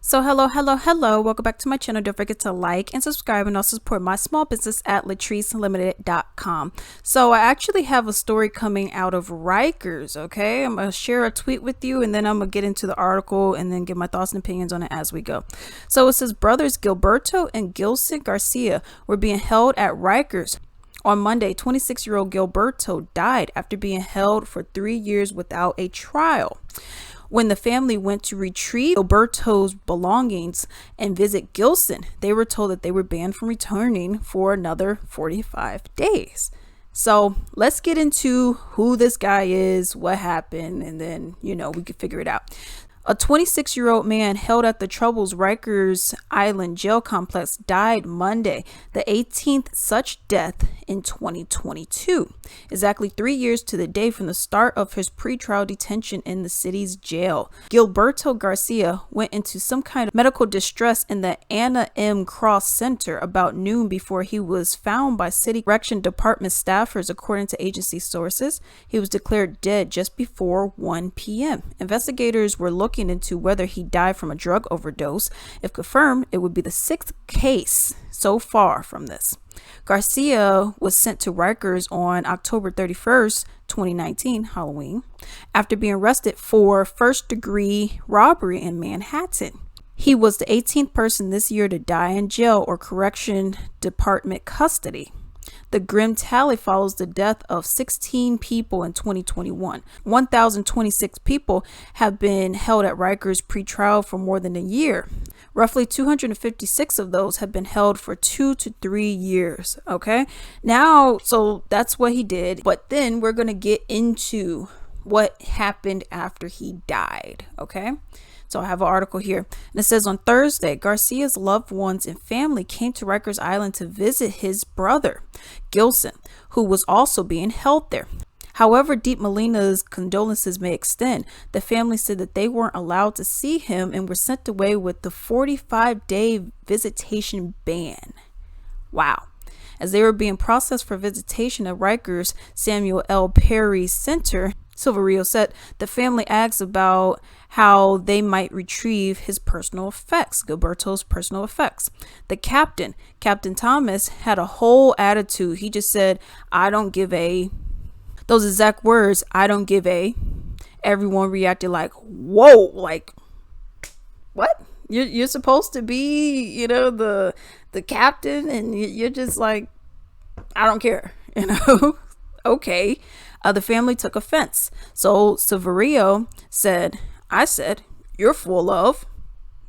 So hello. Welcome back to my channel. Don't forget to like and subscribe and also support my small business at latricelimited.com. So I actually have a story coming out of Rikers, okay? I'm going to share a tweet with you and then I'm going to get into the article and then give my thoughts and opinions on it as we go. So it says brothers Gilberto and Gilson Garcia were being held at Rikers. On Monday, 26-year-old Gilberto died after being held for 3 years without a trial. When the family went to retrieve Gilberto's belongings and visit Gilson, they were told that they were banned from returning for another 45 days. So let's get into who this guy is, what happened, and then, we could figure it out. A 26-year-old man held at the Troubles Rikers Island jail complex died Monday, the 18th such death in 2022, exactly 3 years to the day from the start of his pretrial detention in the city's jail. Gilberto Garcia went into some kind of medical distress in the Anna M. Cross Center about noon before he was found by City Correction Department staffers, according to agency sources. He was declared dead just before 1 p.m. Investigators were looking into whether he died from a drug overdose. If confirmed, it would be the sixth case so far from this. Garcia was sent to Rikers on October 31st, 2019, Halloween, after being arrested for first-degree robbery in Manhattan. He was the 18th person this year to die in jail or correction department custody. The grim tally follows the death of 16 people in 2021. 1,026 people have been held at Rikers pretrial for more than a year. Roughly 256 of those have been held for 2 to 3 years. Okay, now, so that's what he did. But then we're going to get into what happened after he died. Okay. So I have an article here and it says on Thursday, Garcia's loved ones and family came to Rikers Island to visit his brother, Gilson, who was also being held there. However deep Melina's condolences may extend, the family said that they weren't allowed to see him and were sent away with the 45-day visitation ban. Wow. As they were being processed for visitation at Rikers Samuel L. Perry Center, Silverio said the family asked about how they might retrieve his personal effects, Gilberto's personal effects. The Captain Thomas, had a whole attitude. He just said, "I don't give a," those exact words, "I don't give a." Everyone reacted like, whoa, like, what? You're supposed to be, the captain, and you're just like, I don't care, Okay. The family took offense. So Silverio said, "I said, you're full of,"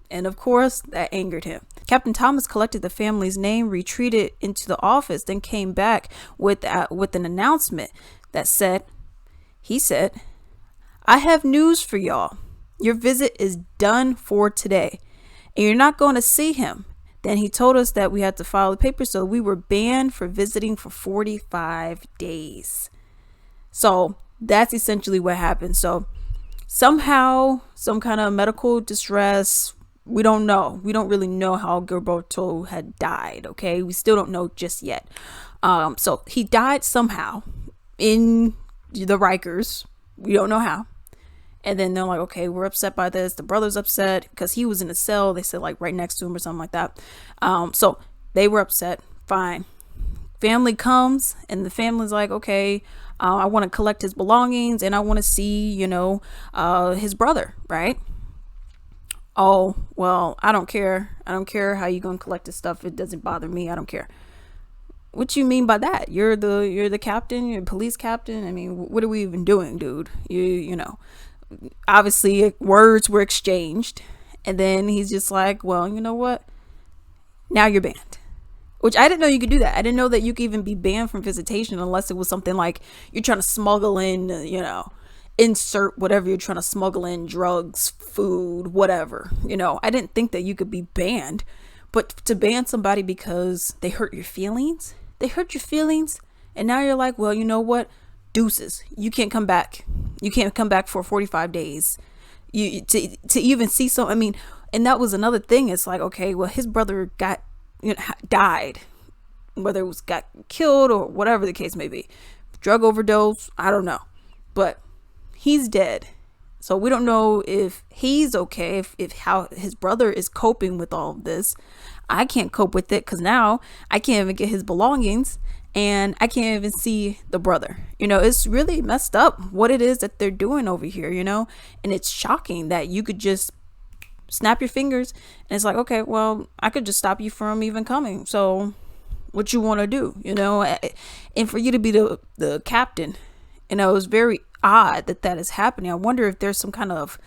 and of course that angered him. Captain Thomas collected the family's name, retreated into the office, then came back with an announcement that he said, "I have news for y'all. Your visit is done for today, and you're not going to see him." Then he told us that we had to file the papers, so we were banned for visiting for 45 days. So that's essentially what happened. So somehow, some kind of medical distress, we don't know. We don't really know how Gilberto had died, okay? We still don't know just yet. So he died somehow in the Rikers. We don't know how. And then they're like, okay, we're upset by this. The brother's upset because he was in a cell. They said like right next to him or something like that. So they were upset. Fine. Family comes and the family's like, okay, I want to collect his belongings and I want to see, his brother, right? Oh, well, I don't care. I don't care how you going to collect his stuff. It doesn't bother me. I don't care. What you mean by that? You're the captain, you're the police captain. I mean, what are we even doing, dude? Obviously words were exchanged and then he's just like, well, you know what? Now you're banned. Which I didn't know you could do that. I didn't know that you could even be banned from visitation unless it was something like you're trying to smuggle in, insert whatever you're trying to smuggle in, drugs, food, whatever. I didn't think that you could be banned. But to ban somebody because they hurt your feelings, and now you're like, well, you know what? Deuces. You can't come back. You can't come back for 45 days. To even see some, and that was another thing. It's like, okay, well, his brother died, whether it was got killed or whatever the case may be, drug overdose, I don't know, but he's dead. So we don't know if he's okay, if how his brother is coping with all of this. I can't cope with it because now I can't even get his belongings and I can't even see the brother. It's really messed up what it is that they're doing over here, and it's shocking that you could just snap your fingers and it's like, okay, well, I could just stop you from even coming. So what you want to do, and for you to be the captain, it was very odd that is happening. I wonder if there's some kind of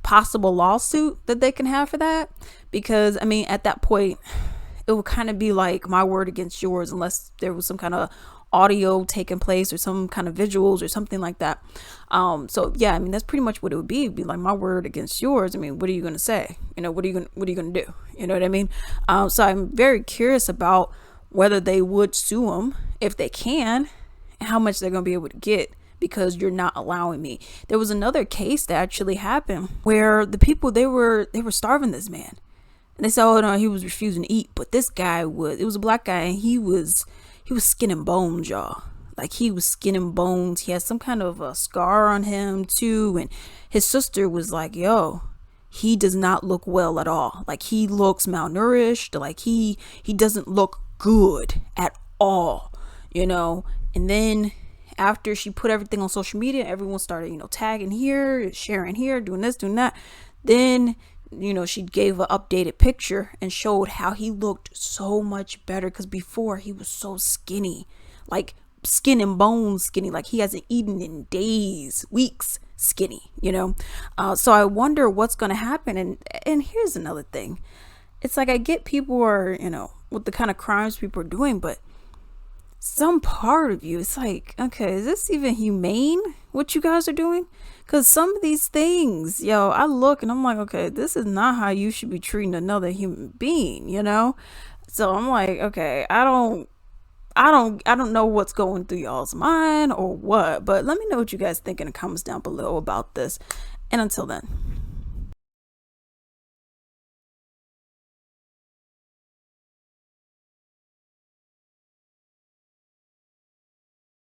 possible lawsuit that they can have for that, because I mean, at that point it would kind of be like my word against yours, unless there was some kind of audio taking place or some kind of visuals or something like that. So yeah, I mean, that's pretty much what it would be. It'd be like my word against yours. I mean, what are you going to say? What are you going to do? You know what I mean? So I'm very curious about whether they would sue him, if they can, and how much they're going to be able to get, because you're not allowing me. There was another case that actually happened where the people, they were starving this man, and they said, oh no, he was refusing to eat. But this guy it was a black guy, and he was skin and bones, y'all. Like, he was skin and bones. He had some kind of a scar on him too, and his sister was like, yo, he does not look well at all. Like, he looks malnourished. Like, he doesn't look good at all, and then after she put everything on social media, everyone started, tagging here, sharing here, doing this, doing that. Then, she gave an updated picture and showed how he looked so much better, because before he was so skinny, like skin and bones skinny, like he hasn't eaten in days, weeks, skinny, so I wonder what's going to happen. And here's another thing. It's like, I get people are, with the kind of crimes people are doing, but some part of you, it's like, okay, is this even humane, what you guys are doing? Because some of these things, I look and I'm like, okay, this is not how you should be treating another human being, So I'm like, okay, I don't know what's going through y'all's mind or what, but let me know what you guys think in the comments down below about this. And until then.